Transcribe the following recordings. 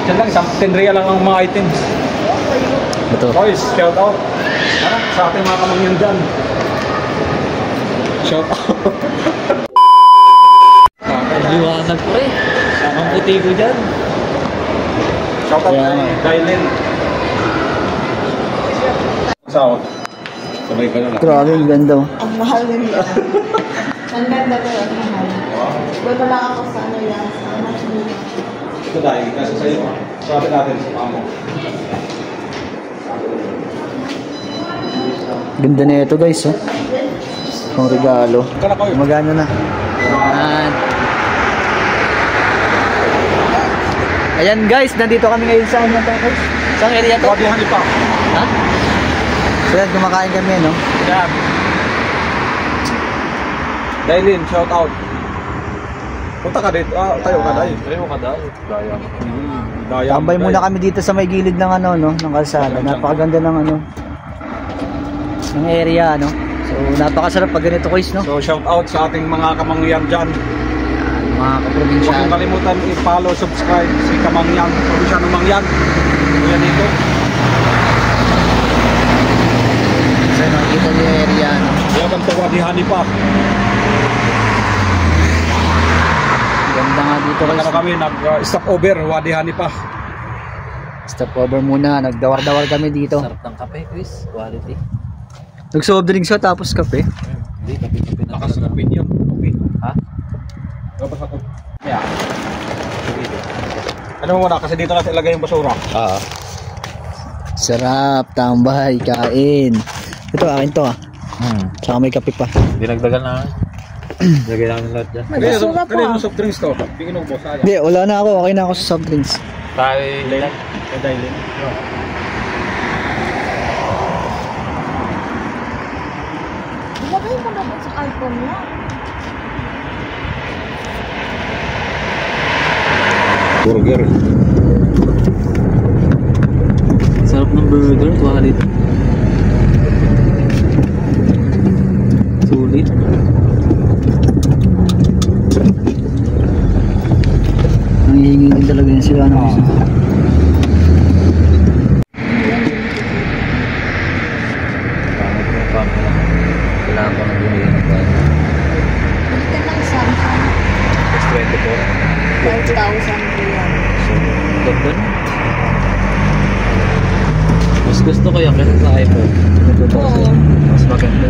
Yan lang, isang 10 real lang ang mga items. Ito. Boys, shout out. Ano, sa ating mga kamangyan dyan. Shout out. Liwanag pre. Ang puti ko dyan. Shout out kay Dylan. Shout. Sabay ka na lang. Grabe, ang ganda. Ang mahal din yan. Ang ganda ko yun. Doon na lang ako sa ano yan. Ito dahil kasi sa iyo. Sabi natin sa mamo. Ganda na ito guys, oh. Pang regalo. Magano na. Ayan guys, nandito kami ngayon sa ano to? Saan area to? Wadihan pa. Ha? So yan, kumakain kami, no? Yeah. Dailin, shout out. Punta ka dito. Tayo ka dahil. Tayo ka dahil. Daya. Tambay muna kami dito sa may gilid ng ano, no? Ng kalsada. Napakaganda ng ano. Ng area, no? So, napakasarap pag ganito guys, no? So, shout out sa ating mga kamangyan dyan. Mga Huwag kaprobinsya. kong kalimutan i-follow, subscribe si Kamangyan, Probinsyano Mangyan. Yan dito. So, nakikita niyo yung area, no? Yan ang Wadihan pa. Ganda nga dito guys. Ano kami, nag-stop over, Wadihan pa. Stop over muna. Nagdawar-dawar kami dito. Sarap ng kape, Chris. Quality. Nag-soft drinks siya tapos kape. Hindi, kape-kape na Lakas ng talaga. opinion. Okay. Ha? Labas ako. Yeah. Ano mo muna, kasi dito natin ilagay yung basura. Sarap, tambay, kain. Ito, akin to ah. Tsaka may kape pa. Dinagdagan na. Lagay namin lahat dyan. May basura pa. Kanino soft drinks to? Bigyan mo boss. Hindi, wala na ako. Okay na ako sa soft drinks. Tayo lang. Kay Dailin. Ilagay mo na sa iPhone niya. Burger. Sarap ng burger. Quality. Sulit. Nangihingi din talaga yun sila. Ano, Kailangan ko nang bumili ng bahay. Ito ng Samsung. S24. 5,000 real. Ganda na. Mas gusto ko yung kaysa sa iPhone. Oo. Mas maganda.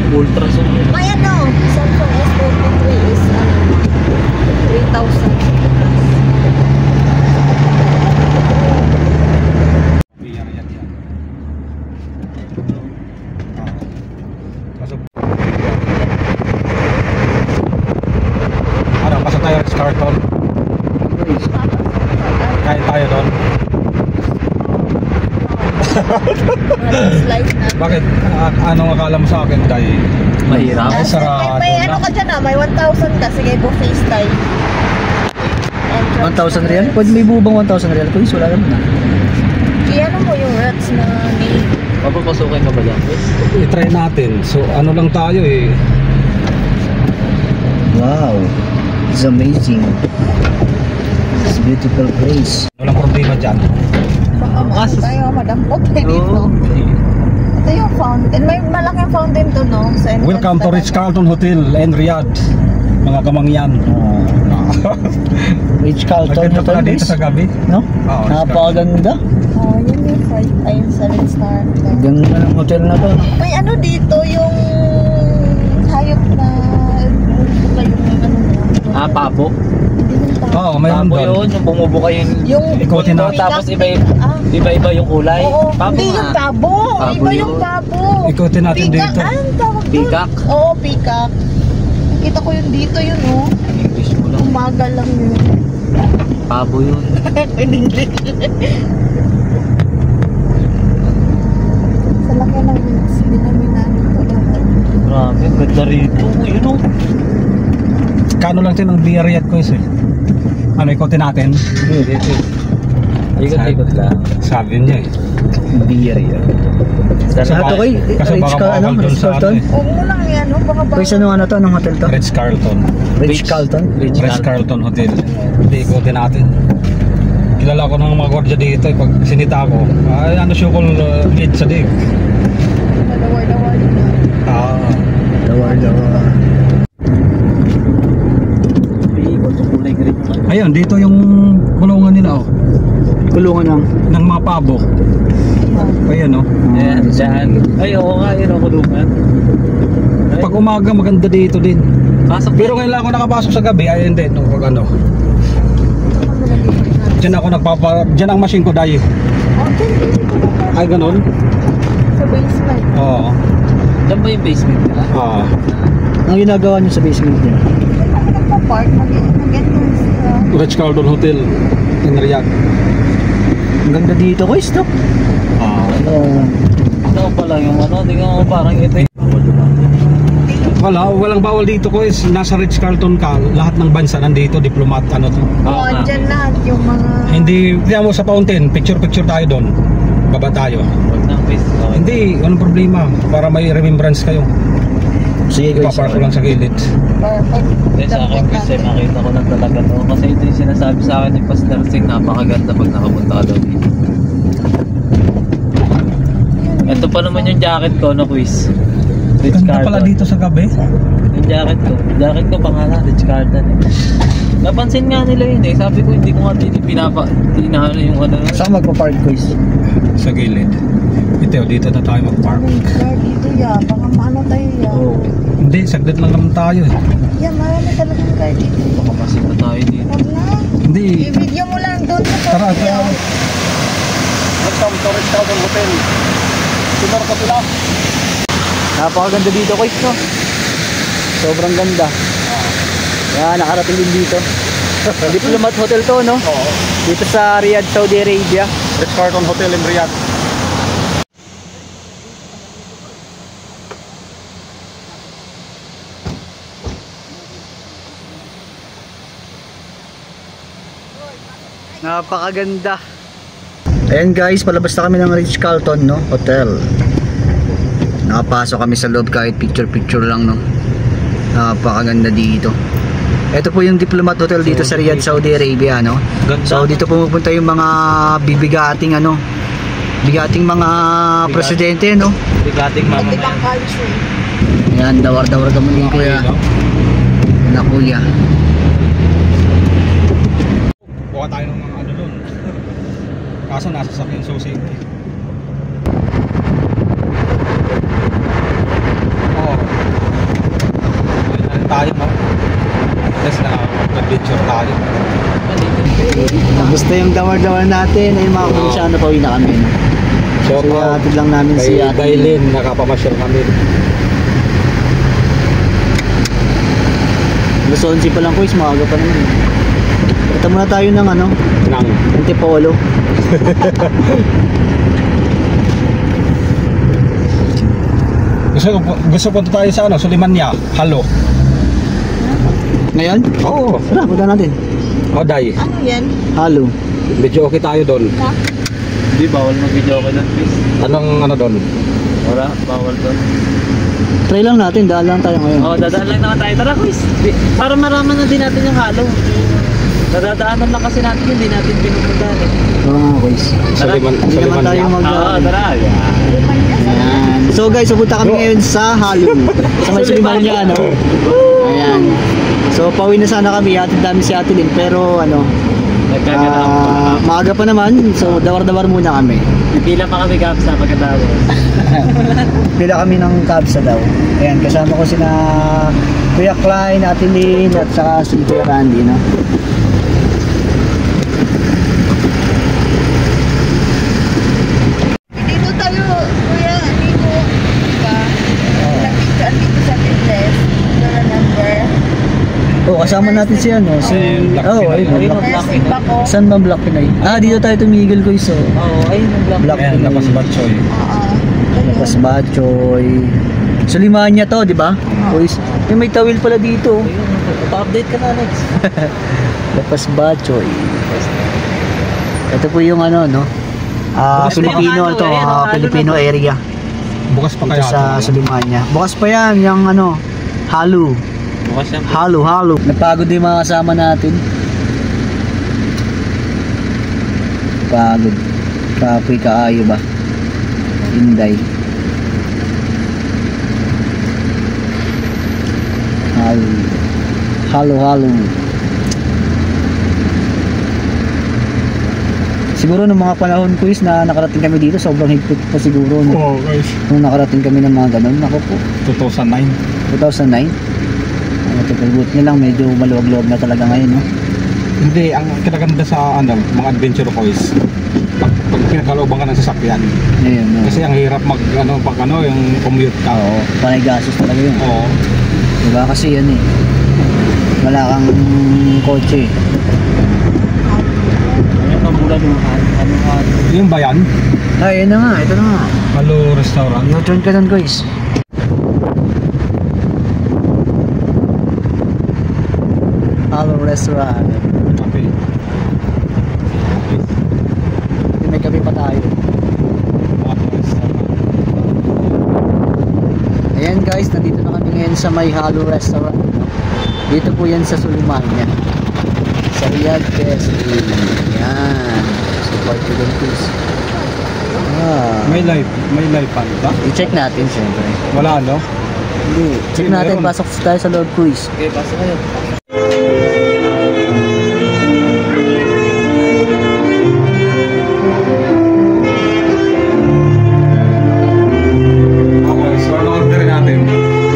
Ultra zoom. May ano, Samsung S23 is 3,000. Ano, pasok tayo sa carton. Kain tayo doon. Slice na. Bakit? Anong akala mo sa akin, Day? Mahirap. Ay, sarado May na. ano ka dyan may 1,000 ka. Sige, buffet style. 1,000 real? Pwede may bubang 1,000 real. Kung wala naman na. Iyan mo yung rats na name. Papapasukin ka ba dyan, Chris? I-try natin. So, ano lang tayo eh. Wow. It's amazing. It's a beautiful place. Walang problema dyan. Baka maano tayo, madampot tayo dito. Ito yung fountain. May malaking fountain to, no? Sa entrance Welcome to talaga. Ritz-Carlton Hotel and Riyadh. Mga kamangyan. Ritz-Carlton Maganda Hotel pala dito guys. sa gabi. No? Oo, Napakaganda. Oh, yun yung 5 ayun sa star. Ganda ng hotel na to. May ano dito, yung hayop na ito ba yung ano na? Pabo. Hindi yung tao. Oo, mayroon Pabo doon. yun, yung bumubuka yung... Yung Ikutin natin. Tapos Ah, iba-iba yung kulay. oo, Pabo hindi yung nga. tabo. Pabo Iba yun. yung pabo. Ikutin natin Peacock. dito. Anong tawag doon? Peacock? Oo, peacock. Nakita ko yun dito, yun oh. English mo lang. Umaga lang yun. Pabo yun. In English. Sa laki ng binaminami ko. Grabe, ganda rito. Yun o. Kano lang din ang Riyadh ko eh. Ano, ikutin natin? Ikot-ikot lang. Sabi niya eh. Beer yan. Kasi Ano to kay? kasi baka bawal dun sa Ritz-Carlton? ano eh. Huwag mo lang yan, no? Baka Guys, ano to? Anong hotel to? Ritz-Carlton. Ritz-Carlton? Ritz-Carlton Hotel. Hindi, ikutin natin. kilala ko ng mga gwardiya dito. Pag sinita ko, ay ano siya kung lead sa dig. Nadawar-dawar na. Dawar-dawar. Ayun, dito yung kulungan nila oh. Kulungan ng mga pabo. Ayan oh. Ayan, dyan. Ay, oo nga, yun ang kulungan. Pag umaga maganda dito din. Pasok Pero ngayon lang ako nakapasok sa gabi, ayun din no, pag ano. Diyan ang machine ko dahil. Okay. Ay ganun. Sa basement. Oo. Diyan ba yung basement nila? Oo. Ang ginagawa niyo sa basement niya? Kami nagpa-park, mag-entrance sila. Ritz-Carlton Hotel in Riyadh. Ang ganda dito ko, stop. Ito pala yung ano, tingnan mo parang ito yung Walang bawal dito ko is nasa Ritz-Carlton ka, lahat ng bansa nandito, diplomat, ano to. Oo, andyan lahat yung mga... Hindi, tiyan mo sa fountain, picture tayo doon. Baba tayo. Huwag ng face. Hindi, walang problema. Para may remembrance kayo. Sige guys. Ipapark ko lang sa gilid. Perfect. Hindi sa akin kasi makita ko lang talaga to. Kasi ito yung sinasabi sa akin ni Pastor Sing, napakaganda pag nakapunta ka daw dito. Ito pa naman yung jacket ko, no quiz. Rich Ganda pala Carlton. dito sa gabi. Yung jacket ko pangalan, Rich Carlton eh. Napansin nga nila yun eh. Sabi ko hindi ko nga tinahalo yung ano. Saan magpa-park guys? Sa gilid. Ito, dito na tayo mag-park. Car dito ya, baka maano tayo ya. Oo. Hindi, saglit lang naman tayo eh. Yan, marami talagang car dito. Baka masita tayo dito. Huwag na. Hindi. I-video mo lang doon sa Tara, video. tara. Welcome to Ritz-Carlton Hotel. Sinor ko sila. Napakaganda dito guys, no? Sobrang ganda. Yan, nakarating din dito. Diplomat Hotel to, no? Oo. Dito sa Riyadh, Saudi Arabia. Ritz-Carlton Hotel in Riyadh. Napakaganda. Ayan guys, palabas na kami ng Ritz-Carlton, no? Hotel. Nakapasok kami sa loob kahit picture lang, no? Napakaganda dito. Ito po yung Diplomat Hotel dito sa Riyadh, Saudi Arabia, no? So dito pumupunta yung mga bigating mga presidente, no? Bigating mama Ibang country. Ayan, dawar-dawar ka muli kuya. Na kuya. Buka tayo ng mga ano doon. Kaso nasa Sakin Society. Oo. Ayun tayo mo. Tapos nag-picture tayo. Gusto yung dawar-dawar natin. Ayun mga kumisyano, pauwi na kami, no? So, hatid lang namin si Ate Dailin, nakapamasyal kami. Alas 11 pa lang guys, maaga pa naman. Ito muna tayo ng ano, Nang. Antipolo. Gusto punta tayo sa ano, Sulimanya, Halo. Ngayon? Oo. Tara, punta natin. Oday. Ano yan? Halo. Medyo okay tayo doon. Hindi, bawal mag-video ko doon, please. Anong ano doon? Wala, bawal doon. Try lang natin, daan lang tayo ngayon. Oo, dadaan lang naman tayo. Tara, quiz. Para maraman na din natin yung halo. Nadadaanan lang kasi natin yun, hindi natin pinupuntahan eh. Oo nga guys. Hindi naman tayo mag... Oo, tara. Ayan. So guys, pupunta kami ngayon sa Halo. Sa may Sulimanya, no? Ayan. So pauwi na sana kami, hatid namin si Ate Lynn, pero ano, maaga pa naman, so dawar-dawar muna kami. Pila pa kami gaps na pagkatapos. Pila kami ng kabsa daw. Ayan, kasama ko sina Kuya Klein, Ate Lynn, at saka si Kuya Randy, no? Dito tayo, kuya, dito. Diba? Nagpicture dito sa Pinterest. Ito na number. Oh, kasama natin si ano, si... Oh, ayun, Black. Nursing ba ko? Saan ba Black Pinoy? Ah, dito tayo tumigil ko iso. Oo, ayun yung black. Black Ayan, Pinoy. lapas batchoy. Oo. Lapas Batchoy. Sulimanya to, di ba? Boys, may tawil pala dito. Ayun, pa-update ka na next. Lapas Batchoy. Ito po yung ano, no? Bukas Filipino yung ano, to, eh, ano, Filipino ano, area. Bukas pa Dito kaya sa ito? Sulimanya. Bukas pa yan, yung ano, Halo. Bukas yan. Halo. Napagod din mga kasama natin. Pagod. Kapoy kaayo ba? Inday. Halo. Siguro nung mga panahon ko is na nakarating kami dito, sobrang higpit pa siguro. No? Oo, guys. Nung nakarating kami ng mga ganun, ako po. 2009. 2009? Buti na lang, medyo maluwag-luwag na talaga ngayon, no? Hindi, ang kinaganda sa mga adventure ko is pag pinagkalooban ka ng sasakyan. Ayun, no? Kasi ang hirap pag yung commute ka. Oo, panay gasos talaga yun. Oo. Diba kasi yan eh. Wala kang kotse. Ano ka mula doon? Yung ba yan? Ayun na nga, ito na nga. Halo restaurant. U-turn ka doon, guys. Halo restaurant. Kape. May kape pa tayo. Ayan guys, nandito na kami ngayon sa may Halo restaurant. Dito po yan sa Sulimanya. Sa Riyadh, KSA. Ayan. Support ko doon, please. May live pa ba? I-check natin syempre. Wala no? Hindi. Check natin, meron. pasok tayo sa Lord Cruise. Okay, pasok kayo. Okay, so ano order natin?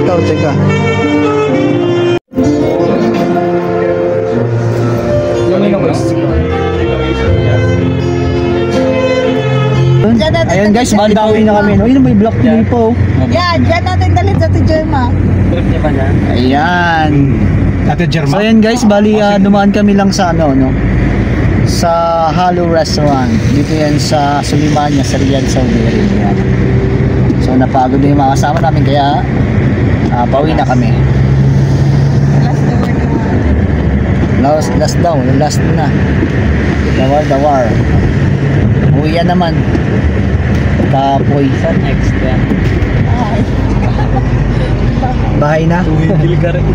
Ikaw, check ka. Ayan guys, bandawi na kami. No? Yun may block TV po. Yan, dyan natin dalit sa Tijema. Trip niya ba na? Ayan. Ate Germa? So ayan guys, bali dumaan kami lang sa no? Sa Halo restaurant. Dito yan sa Sulimanya, sa Riyadh, Saudi Arabia. So napagod na yung mga kasama namin kaya pauwi na kami. Last na. Dawar. Uwi yan naman. Kapoy. Sa next yan. Bahay na. Tumigil ka rin.